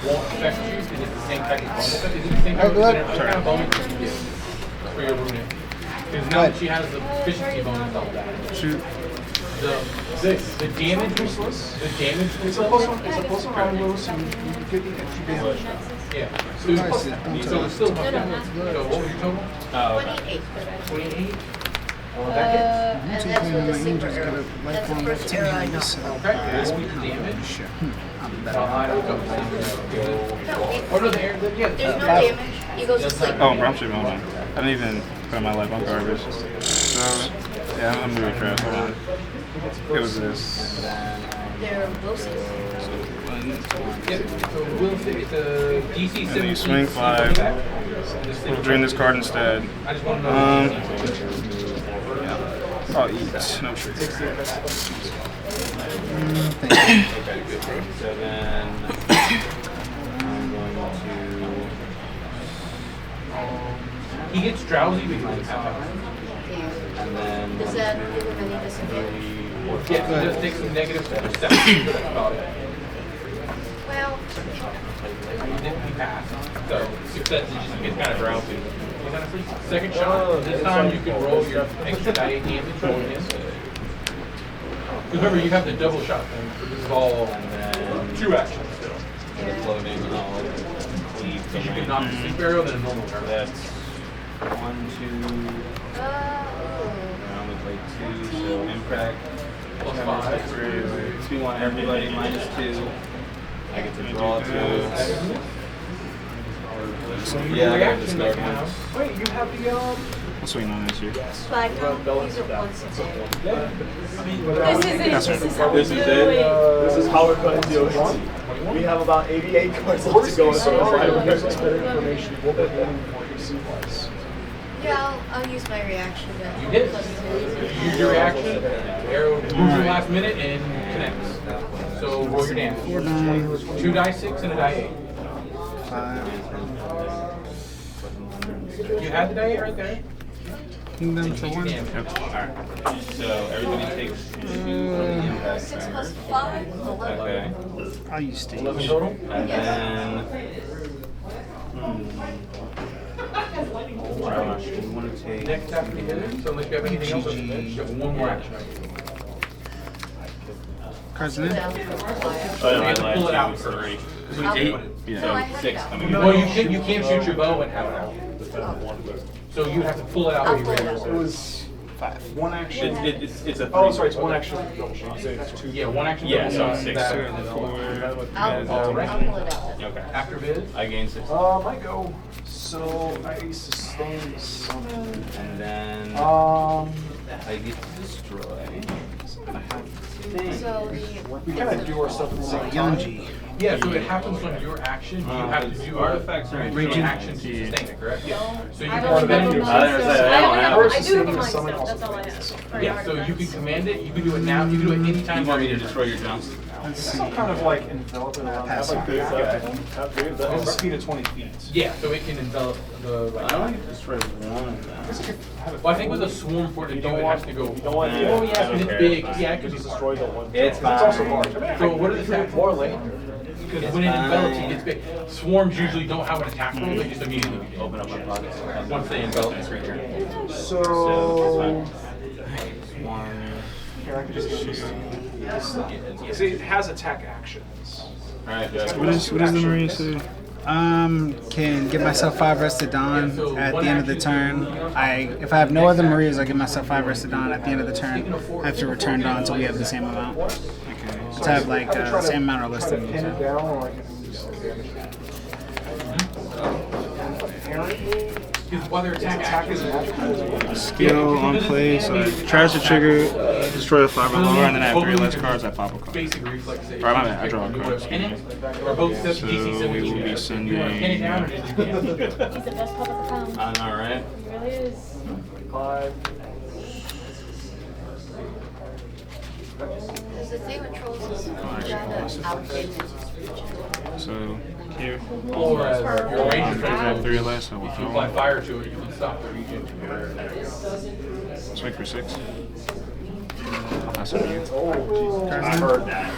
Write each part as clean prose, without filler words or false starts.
won't affect you because it's the same type of bonus. It's the same type of bonus that you get for your runic. Because now that she has the efficiency bonus on that. Shoot. The damage was the damage was it's a plus one roll, so you get the extra damage. Yeah. So it's still much damage. So what was your total? 28. 28. And that's with the sleeper arrow. That's the first arrow I got. Okay. This week's damage. Oh no, there. Yeah. There's no damage. He goes to sleep. Oh, brown shit, hold on. I didn't even put my life on garbage. So, yeah, I'm really trash. Hold on. It was this. They're both. Yep. So we'll say it's a DC 17. And then you swing 5. We'll drain this card instead. I just want to know. I'll eat. No shit. So then I'm going to. He gets drowsy because he's half hour. And then. Does that give him any disadvantage? Yeah, he does take some negative perception, but that's about it. Well, He passed. So success is just gets kind of drowsy. Second shot. This time you can roll your extra die 8 damage rolling in. Remember, you have the double shot thing. So this is all 2 actions still. Floating, I'll leave the You can knock the sleep arrow than a normal arrow. That's 1, 2. I only played 2, so impact. Plus 5. 2 on everybody, -2. I get to draw 2. Yeah, I got to discard one. Wait, you have the I'll swing on this here. flag now. These are once a day. This is how This we is do it. it. This is how we're going to do it. We have about 88 cards left to go. So gives us better information of what we're aiming for DC-wise. Yeah, I'll use my reaction then. You hit. You use your reaction. Arrow moves your last minute and connects. So roll your damage. 2 die 6 and a die 8. 5. You had the die 8 right there. Kingdom for 1. Damage. Alright. So everybody takes 2 from the impact. 6 plus 5, 11. Okay. I'll use stage. 11 total. And then. Josh, you want to take. Next after the hitter. So unless you have anything else on the bench, you have one more action. Cards in it? Oh, You have to pull it out first. I'll- Yeah. No, I have it 6 out. coming Well, you can't shoot your bow and have it out. So you have to pull it out when you're ready. It was 5. one action. It's a. Oh, that's right, it's one action. Double shot. You say it's 2. Yeah, one action. Yeah, so double, 6. that, So and then 4. I'll pull it out. Okay. after Viz. I gain 6. I go. So I sustain the summon. And then I I get to destroy. So we kind of do our stuff at the same time. Yonji. Yeah, so it happens on your action. You have to do artifacts are bring an Reiju. action to sustain it, correct? Yeah. So you I can don't command have it. a I don't stuff. have- I only have, I do have a Sustaining mind summon stuff, that's also all I fails. have. For Yeah, so you artifacts. can command it. You can do it now. You can do it anytime. You want me to destroy your jumps? Let's see. Some kind of like envelop it around. Have like the it has a speed of 20 feet. Yeah, so it can envelop the. I only get to destroy one of them. Well, I think with a swarm for it to You do don't it want has to go. You don't want Yeah. the Oh yeah, because it's Okay. big. Yeah, You because just it's destroy the one. It's It's also fine. large. So what are the stats? More lane. Because when it envelops, it gets big. Swarms usually don't have an attack roll. They just immediately begin. Open up my pockets. Once they envelop this creature. So here I can just use see it has attack actions. Alright, Josh. What does the Marine say? Can give myself 5 rested dawn at the end of the turn. If I have no other Marias, I give myself 5 rested dawn at the end of the turn. I have to return dawn until we have the same amount. Okay. To have like the same amount or less than Pin it down or I can use damage. Because while their attack is magical. Skill on play, so I charge the trigger, destroy a 5 or lower, and then I have 3 less cards, I pop a card. basic reflex save. Alright, my bad, I draw a card. Pin it, or both So DC we 17. will be sending. You want to pin it down or just do it? He's the best puppet around. I know, right? He really is. 5. Because the thing with trolls is you gotta outdate it. So here, Or as your I ranger have 3 control, less, so if you we'll apply fire to it, you can stop the region. swing for 6. I'll pass it to you. I heard that.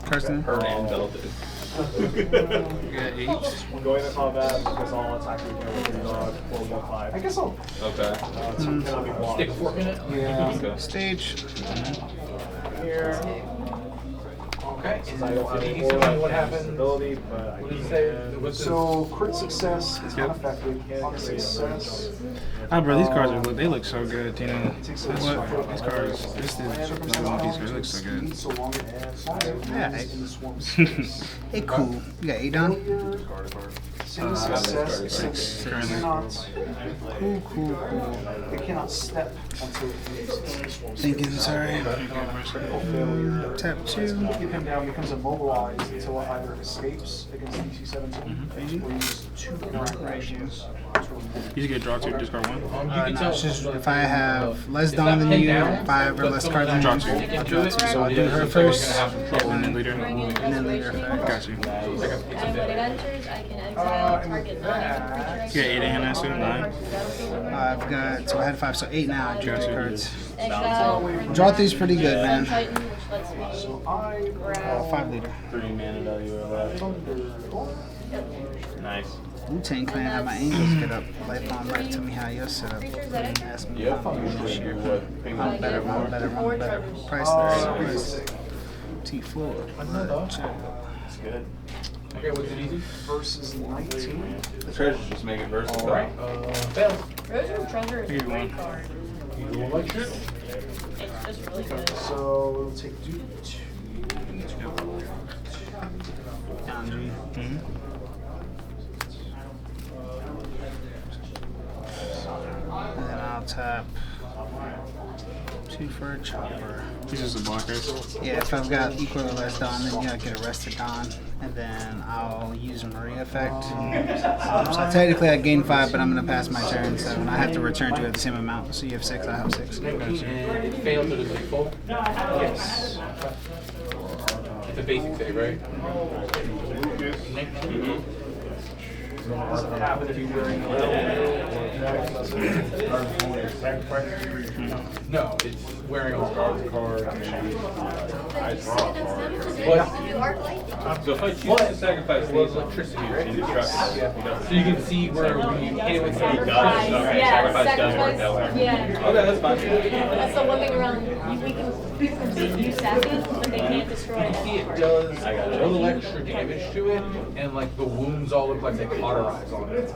Carson? Her and belted. got 8. When going to combat, because all attack you can with your dog, 415. I guess I'll Okay. So it cannot be blocked. Stick a fork in it? yeah. Okay. Stage. Here. Okay. Since I don't have Did any he tell me what aura happened? ability, but I What did he can. say? What's the- So crit success is Yep. unaffected. On success, Oh, bro, these cards they look so good, Tina. it takes a What? These cards, this is not one piece. It looks so good. so long as Yeah, in the swarm space. Hey, cool. You got 8 down? Single success, six. 6. Currently. Cool. It cannot step until it leaves the swarm space. Thinking, sorry. Failure. Tap 2. Keep him down, becomes immobilized until it either escapes against DC 17 or uses 2 interactions. You just get draw 2, discard 1. You No, can tell it's just from if I have less it's Dawn not than pinned you, down, 5 or but less someone cards than Draw you, two. stick I'll into draw it, 2. So I'll do it her looks like you're first, gonna have trouble. and And later. then later effect. Got you. And when it enters, I can exile target non-creature. You got 8 hand answer, 9. I've got, so I had 5, so 8 now. I drew 2 cards. Exile. Draw 3's pretty good, Sun man. Titan, which lets me grab. 5 leader. 3 mana value or less. Nice. Wu-Tang Clan had my angels get up. Lifelong right. Tell me how you're set up. Creatures that enter. Ask me Yep. if I'm gonna Usually share. do what? Ping I'm better, more? I'm better, Four I'm better. treasures. Priceless. T4. Check. That's good. Okay, what's it easy? Versus 19. The treasures just make it versatile. Alright, fail. Rose of Treasure is a Give me great one. card. You like shit? It's just really good. So it'll take 2. Boundary. And then I'll tap 2 for a chopper. This is a blocker. Yeah, if I've got equal or less Dawn, then yeah, I get arrested Dawn. And then I'll use Maria effect. So technically I gain 5, but I'm going to pass my turn. So I have to return to it the same amount. So you have 6, I have 6. And it failed to the default. Yes. It's a basic save, right? Doesn't happen if you're wearing No, it's wearing a card. So if I choose to sacrifice these Electricity, right? indestructible. So you can see where we hit it with the Got it. cards. Okay, Yeah, sacrifice doesn't work that way. Yeah. Okay, that's fine. That's the one thing around. We can use sapping, but they can't destroy You can see it. it does I got a it. little extra damage to it, and like the wounds all look like they cauterize on it.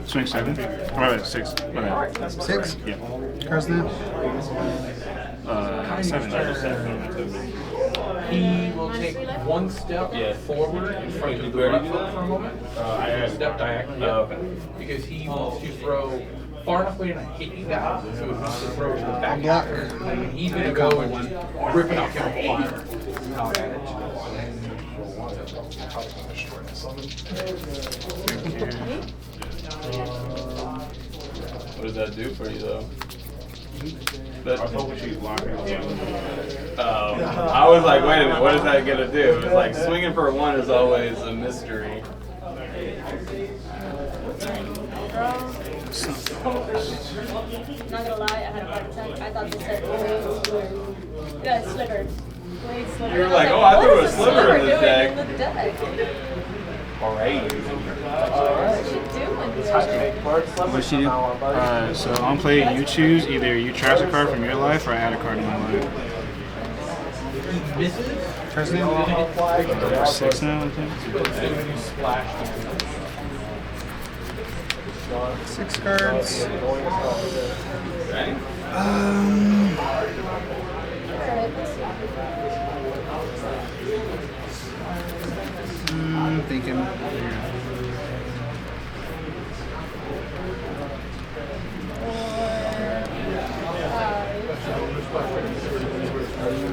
Swing 7. Alright, 6. My bad. 6? Yeah. Cards now? 7. He will take one step forward in front of the left foot for a moment. I had Step diagonally, because he wants to throw far enough away to hit you guys, so he wants to throw it to the back. Block. And he's gonna go and just rip it out chemical fire. What does that do for you though? I was hoping she'd block me. I was like, wait a minute, what is that gonna do? It's like swinging for 1 is always a mystery. Not gonna lie, I had a heart attack. I thought they said yeah, sliver. Blade sliver. You were And like, I oh, was I threw what a is the sliver in this doing deck. in the deck? Alright. What is she doing? What she do? So on play, you choose either you trash a card from your life or add a card to my life. Misses, Cards now? 6 now, I think. but instead of you splash. 6 cards. Right? I'm thinking.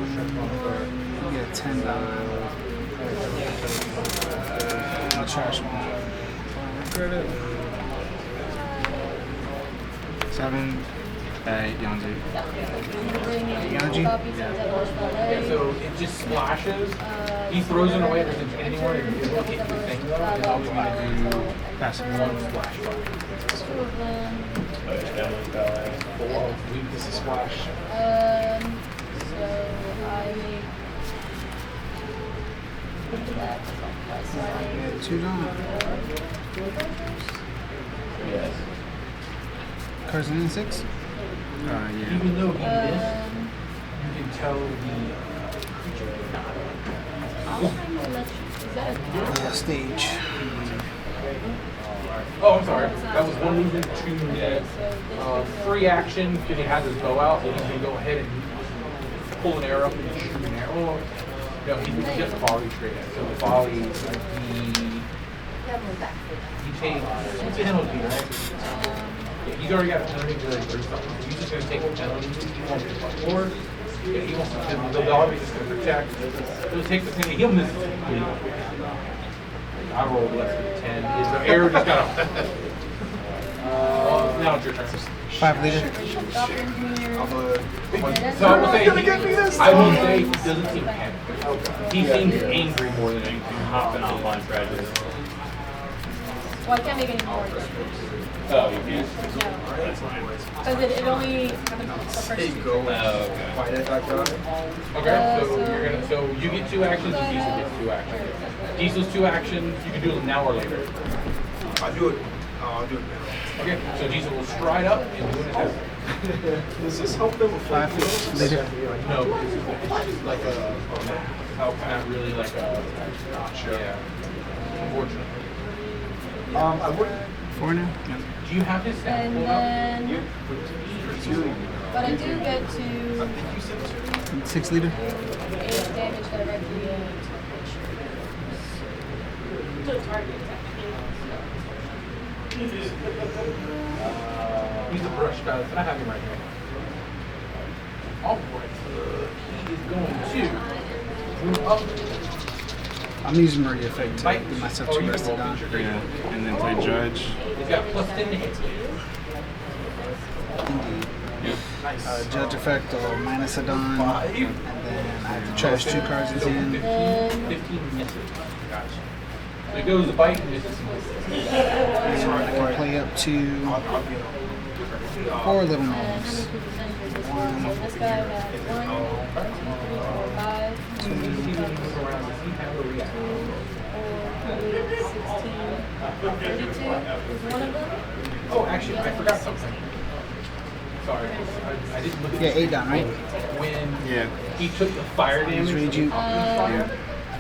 You get 10 down. I'll trash one. Regret it. 7. Yanzi. Yeah, so it just splashes. He throws it away, doesn't hit anyone, and you look at the thing, and all he's gonna do Pass it. one splash. Two of them. This is splash. So I make Yeah, 2 Dawn. Yes. Cards in 6. Yeah. Even though he missed, you can tell the creature did not. Stage. Oh, I'm sorry. That was 1 movement, 2 dead. Free action, because he has his bow out, so he can go ahead and pull an arrow and shoot an arrow. Oh, no, he gets the volley straight at. So the volley, he takes, what's the penalty, right? Yeah, he's already got a penalty to like 30 something. So he's just going to take the penalty. He wants to fight forward. Yeah, he wants to, the dog is just going to protect. He'll take the penalty. He'll miss it. I rolled less than 10. The arrow just got a. Now it's your turn. 5 leader. So I will say he doesn't seem panicked. He seems angry more than anything. Hopping off on prejudice. Well, I can't make any more. Oh, you can't? Because it only happened the first two. Okay, so you're gonna. So you get 2 actions, and Diesel gets 2 actions. Diesel's 2 actions. You can do them now or later. I'll do it now. Okay, so Diesel will stride up and do an attack. Does this help them with 5 leader. No, because it's just like a. Not really like a. Yeah. Unfortunately. I wouldn't. 4 now. Yeah. Do you have his stat And pulled up? then, but I do get to 6 leader. 8 damage directly to the target. He's a brush guy. I have him right here. All right. He is going to move up. I'm using Maria effect to Bite. give myself Oh, 2 you rested roll Dawn. feature. Yeah. And then play Judge. He's got plus 10 to hit. Judge effect or minus a Dawn. And then I have to trash 2 cards in So hand. 15 misses. Gotcha. So it goes to bite and misses. I can play up to 4 little gnomes. So this guy has 1, 2, 3, 4, 5, 2, 4, 16, 32 is one of them. Oh, actually, I forgot something. Sorry, I didn't look at Yeah, 8 down, right? When he took the fire damage, Reiju.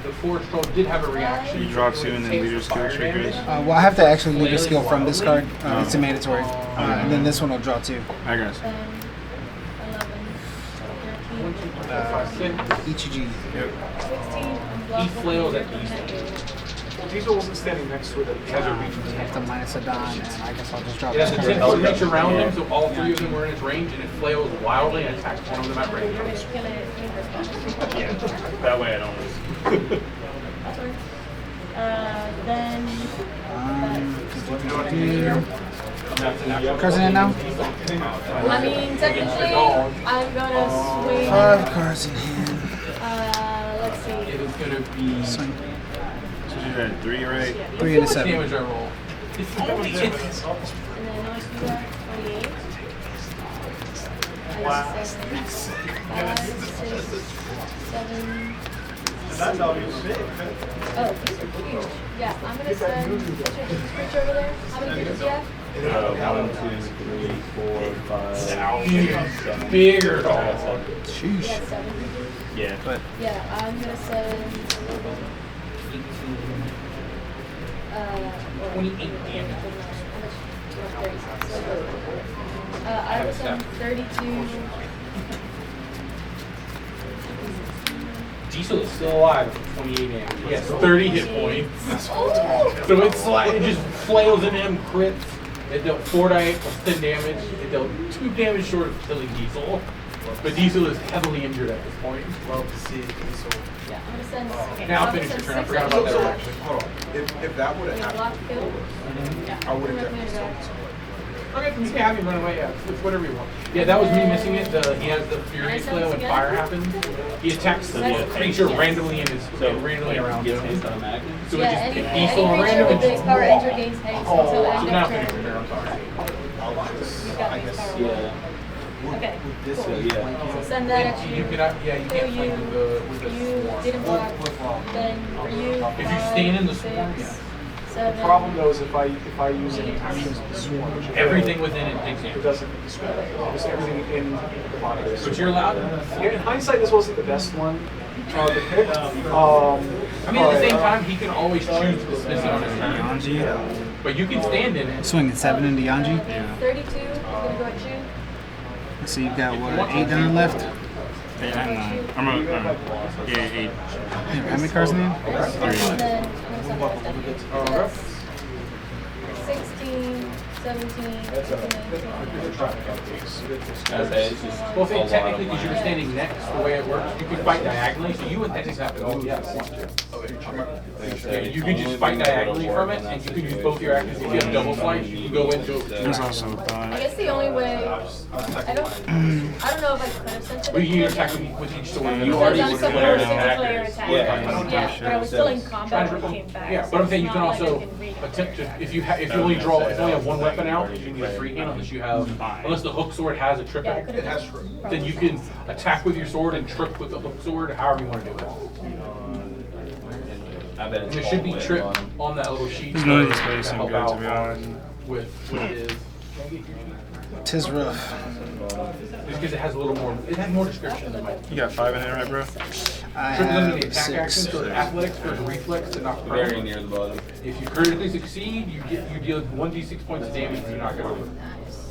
the force troll did have a reaction. You draw 2 and then leader skill triggers. Well, I have to actually leave a skill from this card. It's a mandatory. And then this one will draw 2. I got you. 11, 13, ETG. Yep. 16, He flails at these. Diesel wasn't standing next to it. He has a reach. I have to minus a Dawn, and I guess I'll just drop It has this a card. 10-foot reach around him, so all 3 of them were in its range, and it flails wildly and attacks one of them at range. Yeah. That way I don't lose. Then Cards in hand now? I mean, technically, I'm gonna swing. 5 cards in hand. Let's see. It is going to be Swing. So you had 3, right? 3 and a 7. damage I roll. It's And then let's do that. 28. Wow. 5, 6, 7. That's obviously Oh, these are huge. Yeah, I'm gonna send Screech over there. How many pieces do you have? 1, 2, 3, 4, 5, 6, 7. Bigger dog. Sheesh. You have 7 pieces? Yeah. But Yeah, I'm gonna send 28 damage. I will send 32. Diesel is still alive with 28 damage. He has 30 hit points. Oh! So it just flails into him, crits. It dealt 4 to 8 plus 10 damage. It dealt 2 damage short of killing Diesel. But Diesel is heavily injured at this point. Love to see Diesel. Yeah, I'm gonna send. Now I'm finish gonna your send turn. I 6 forgot of about these. that reaction. hold on. If that would have Wait, happened, block kill? Yeah. I would have recommend definitely that. sold Okay, you can have him run away. Yeah, it's whatever you want. Yeah, that was me missing it. He has the fury flail when fire happens. He attacks the creature randomly in his randomly around him. automatically? So Yeah, it just any hit Diesel creature random with base and power enter gains haste until so end now of finish turn. your turn. I'm sorry. You've got base power. Yeah. Okay. So yeah. So send that at you. You cannot, yeah, you can't play with the You swarm. didn't block. Then for you. If you stand in the swarm, yeah. The problem though is if I use any actions of the swarm, which Everything within it takes it damage. doesn't need the swarm. Just everything in the body. But you're allowed. Yeah, in hindsight, this wasn't the best one to pick. I mean, at the same time, he can always choose to dismiss it on his turn. Yanji. But you can stand in it. Swinging 7 into Yanji. 32. Gonna go at you. Let's see, you've got what, 8 down left? Yeah, I'm 9. I'm a, yeah, 8. How many cards in there? And then 16, 17, 18, 19. It's just Well, a lot technically, of because you're money. standing next, the way it works, you can fight diagonally, so you wouldn't technically have to move if you want to. Yeah, you can just fight diagonally from it, and you can use both your actions. If you have double slice, you can go into it. There's also a I thought. guess the only way I don't know if I could have sent it. Well, you can attack with each sword. You You already already I'm supposed declared to attackers. declare attack. Yeah. But I was still in combat when it came back. Yeah, but I'm saying you can also attempt to, if you only have one weapon out, you can use a free hand unless the hook sword has a trip Yeah, I in could it. have. Then you can attack with your sword and trip with the hook sword, however you want to do it. I bet And it's there should be all the way trip on. on that little sheet. There's none of these to plays seem help good, to out be honest. with his. Tis rough. Just because it has a little more, it has more description than my. You got 5 in there, right, bro? I Triple under the have attack action, 6. so athletics versus reflex to knock Very very near the bottom. If you critically succeed, you deal 1d6 points of damage and you knock it over.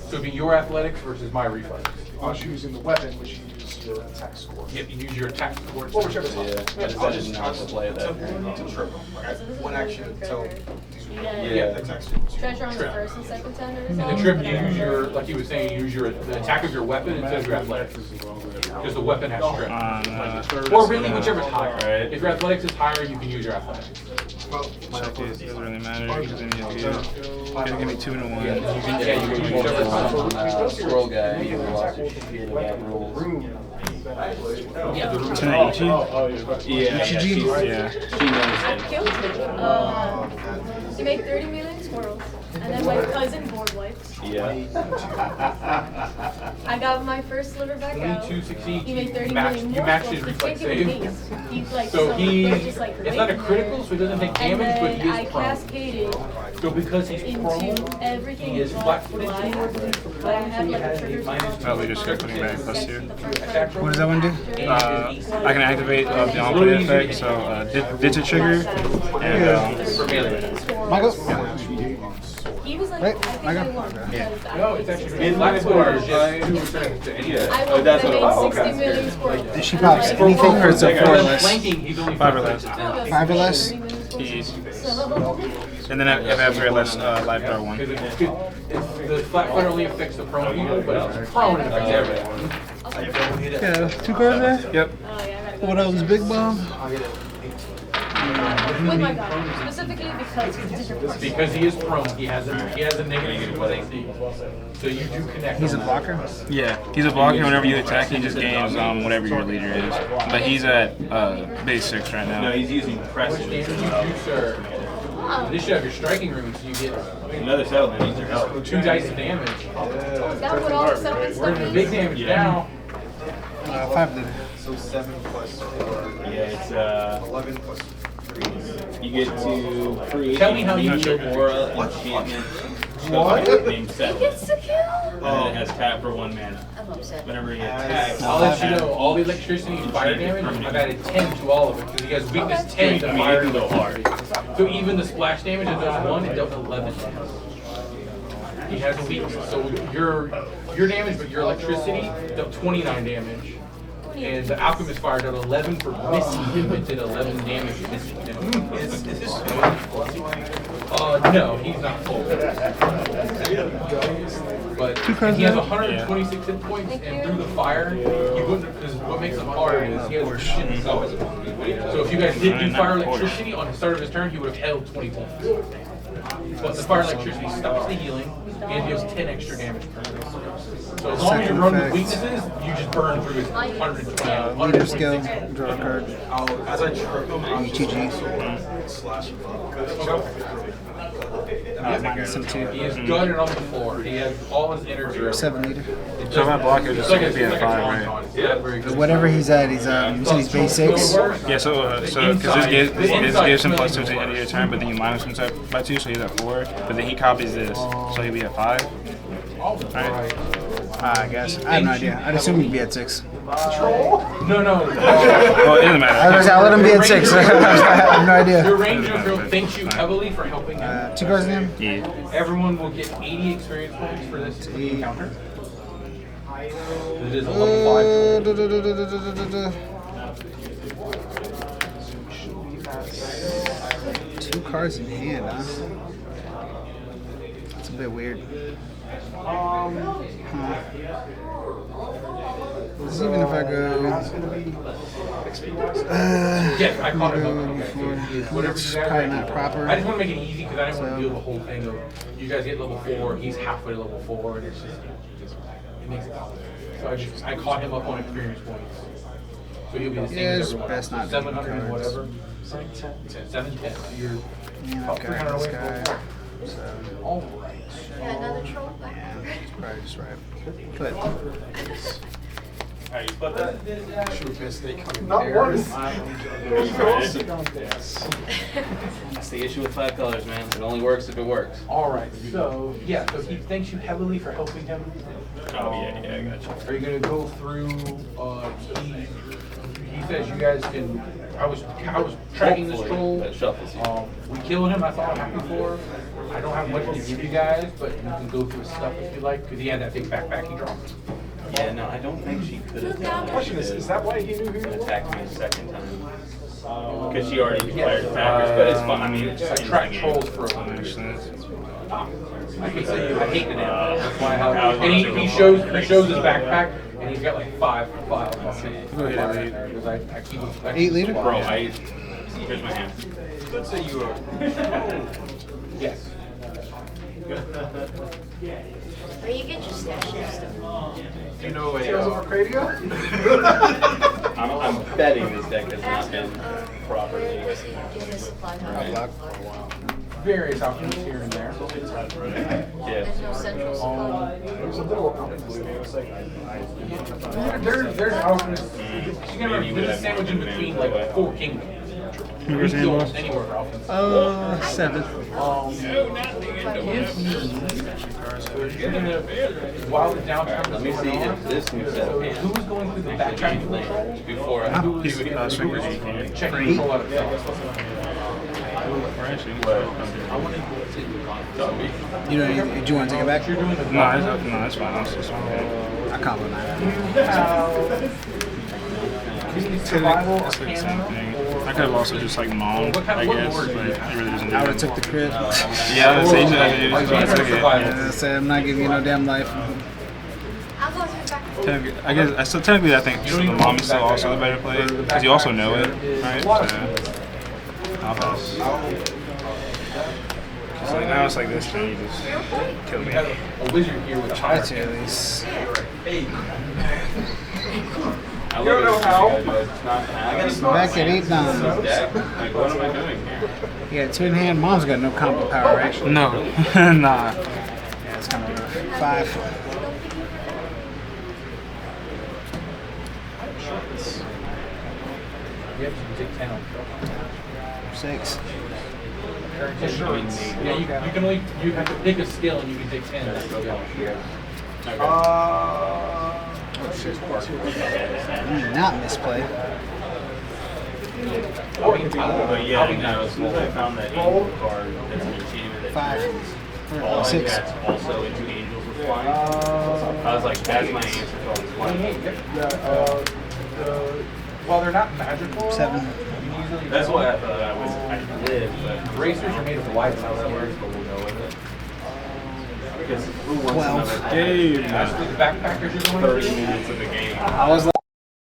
So it'd be your athletics versus my reflex. I was using the weapon, which you use your attack score. Yep, you use your attack score. Well, whichever Yeah, I decided not to play that. One action, so Yeah. Treasure on the first and second turn. And the trip, you use your, like he was saying, you use the attack of your weapon instead of your athletics. Because the weapon has strip. Or really, whichever's higher. Right. If your athletics is higher, you can use your athletics. Check it. Doesn't really matter because then you have to give me 2 and a 1. Yeah, you can use whichever's higher. Squirrel guy, he lost his shit about rules. Yeah, the room. Tonight, Ichi? Yeah, she knows I him. killed him. He made 30 million squirrels. And then my cousin board wiped. Yeah. I got my first sliver back out. 22 succeed. He made 30 You million more matched his squirrels. reflex He's taking save. the He's like, So just like it's not a critical, so he doesn't take and damage, but then he I is prone. cascaded So because he's prone, into everything he is but flat-footed. flying. But I have like triggers. Probably just got putting back +2. What does that one do? I can activate the on-play effect, so ditch a trigger, and for melee. Michael? He was like, Wait, I think I I got- won. because I- No, it's actually flat-footed is just 2% to any. I won. that's I what it made was. 60 million squirrels. Did she pops anything or is it 4 or For less? flanking, he's only 5 or less. 5 or less? And then if I have 3 or less, life draw 1. Because the flat-footed only affects the prone people, but it's prone, it affects everyone. Yeah, 2 cards there? Yep. Oh, yeah, I gotta go. What else? Big bomb? With my gun, specifically because he's different. Because he is prone, he has a negative AC. So you do connect. He's a on blocker? Yeah, he's a blocker. Whenever you attack, he just gains whatever your leader is. But he's at base 6 right No, now. he's using that. pressure. Which damage you do, sir? This should have your striking room, so you get Another settlement needs your help. 2 dice of damage. Is that what all the settlement We're stuff in the big is? damage now. 5 did it. So 7 plus 4. Yeah, it's 11 plus 3. you get to create Tell me how you a do aura enchantment What? named Settle. Gets to kill. And then it has tap for 1 mana. I'm upset. Whenever he attacks, I'll let you know, all the electricity and fire damage, I've added 10 to all of it, because he has weakness 10 to fire and electricity. So even the splash damage, it does 1, it does 11 damage. He has a weakness, so your damage, but your electricity, dealt 29 damage. And the alchemist fire did 11 for missing him, it did 11 damage for missing him. Is this No, he's not full. But he has 126 hit points, and through the fire, he wouldn't, because what makes him hard is he has shit in so if you guys did do fire electricity on the start of his turn, he would have held 20 points. But the fire electricity stops the healing, and deals 10 extra damage per turn. So as long as you run with weaknesses, you just burn through his 120, Leader skill, 126. draw a card. as I trip him, I'll OPTCG. slash him up. Minus some 2. He is gutted on the floor. He has all his energy. 7 leader. So if I block it, just like be at 5, right? Yeah, very good. Whatever he's at, he's you said he's base 6. Yeah, so because this gives him +2 to the end of your turn, but then you minus him by 2, so he's at 4. But then he copies this, so he'll be at 5. Right? I guess. I have no idea. I'd assume he'd be at 6. No. Well, it doesn't matter. I'll let him be at 6. I have no idea. Your ranger thanks you heavily for helping him. 2 cards in him? Yeah. Everyone will get 80 experience points for this encounter. It is a level 5. 2 cards in hand, huh? That's a bit weird. Even if I go, Yes, I caught him up. it's probably not proper. I just want to make it easy because I didn't want to do the whole thing of you guys get level 4, he's halfway to level 4, and it's just it makes it complicated. So I caught him up on experience points. So he'll be the same Yeah, as it's everyone best else. not to 700 and do cards. whatever. 710. So you're Yeah, about okay, 300 away this from guy. level 4. So, All right. Yeah, another troll back yeah, there. that's probably just right. But Alright, you split that? Not once. That's the issue with 5 colors, man. It only works if it works. All right. So yeah. So he thanks you heavily for helping him. Oh, yeah, I got you. Are you gonna go through? He says you guys can. I was tracking this troll. That shuffles you. We killed him. That's all I'm happy for. I don't have much to give you guys, but you can go through his stuff if you like, because he had that big backpack he dropped. Yeah, no, I don't think she could have done that. Question is that why he knew who you were? Attacked me a second time. Because she already declared attackers, but it's fun. I mean, it's I just tracked trolls for a moment. I hate the name. That's why and he shows his backpack, and he's got like 5 files on it. Go ahead, Because I keep him. 8 liter? Bro, here's my hand. Let's say you are. Yes. Where you get your stash stuff? You know Tales of Arcadia? I'm betting this deck has not been properly. Where's he doing the supply hub? Various options here and there. Yeah. There's no central supply. There's a little blue. There's alchemists. There's a sandwich in between like 4 kingdoms. Where's hand boss? Anywhere for alchemists. 7. While the downtown Let me see if this new set So of hands who's going through the backpack control? before I He's swingers. Checking control out of You don't need, do you want to take it back? No, it's fine. It's just okay. I compliment survival It's like the same arcana. thing. I could have also just like mom, I guess, but it really doesn't do I would have anything. took the crib. Yeah, that's the same thing. I took it. Yeah, I said I'm not giving you no damn life. I'll go through back. Technically, I guess I still technically I think the mom is still also the better play because you also know it, right? So I'll pass. So like, now it's like this thing, you just kill We me. have a wizard here with Try fire. to at least. I don't know how. It's not happening. Back at 8 down. Deck? Like, what am I doing here? Yeah, 2 in hand. Mom's got no combo power, right? No, nah. Yeah, it's kind of rough. 5. You have to take 10 on 6. Yeah, you can only you have to pick a skill and you can take 10. That's the skill. Not misplay. But yeah, you know, as soon as I found that angel card that's in your team and that 5. all of 6. that's also into angels with flying. I was like, that's my answer to all this flying. While they're not magical, 7. That's what I thought I lived, but Racers are made of light. how that works, but we'll go with it. Because who wants 12. another Game. Actually, the backpackers you're going 30 to minutes of the game? I was like,